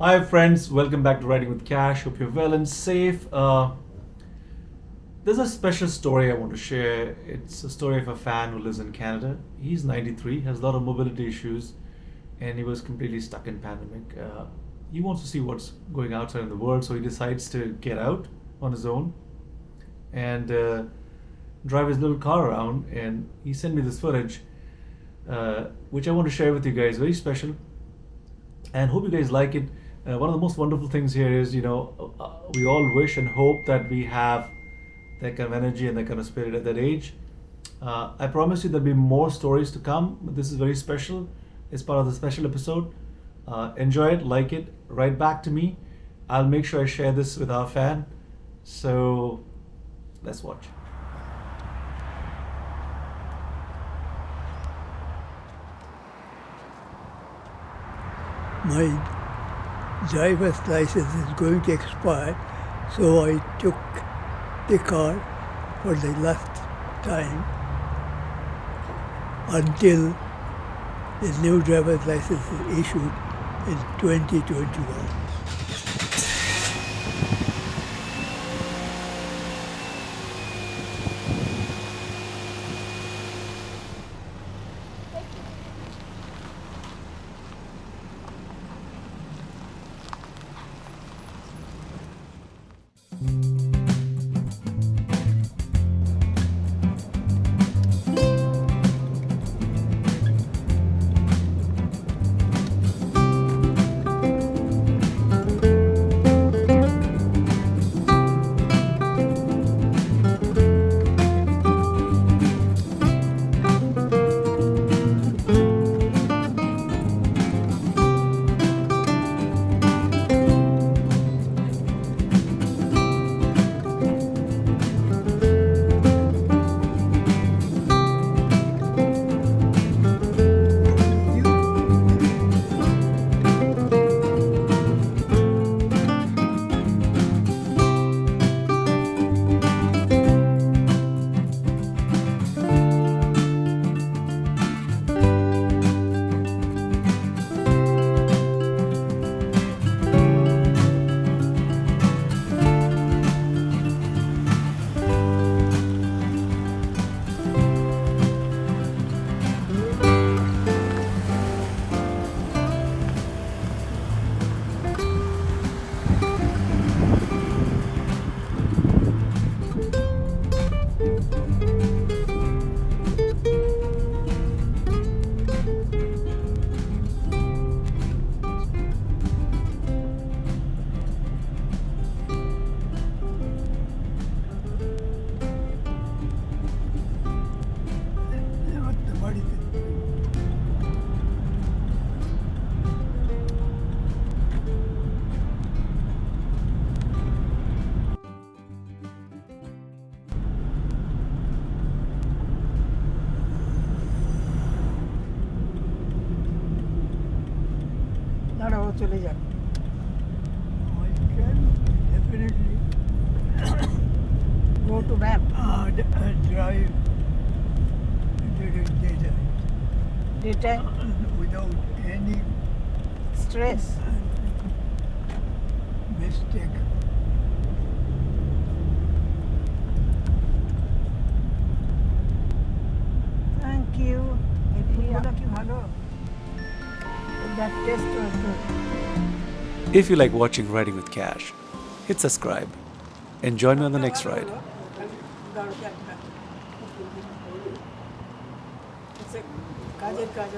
Hi, friends. Welcome back to Riding with Cash. Hope you're well and safe. There's a special story I want to share. It's a story of a fan who lives in Canada. He's 93, has a lot of mobility issues, and he was completely stuck in pandemic. He wants to see what's going outside in the world, so he decides to get out on his own and drive his little car around. And he sent me this footage, which I want to share with you guys. Very special, and hope you guys like it. One of the most wonderful things here is, we all wish and hope that we have that kind of energy and that kind of spirit at that age. I promise you there'll be more stories to come, but this is very special. It's part of the special episode. Enjoy it, like it, write back to me. I'll make sure I share this with our fan. So let's watch. My driver's license is going to expire, so I took the car for the last time until the new driver's license is issued in 2021. চলে যান I can definitely go to map drive during daytime daytime without any stress mistake. thank you এগুলো কি ভালো that test was good. If you like watching Riding with Cash, hit subscribe and join me on the next ride. কাজের কাজ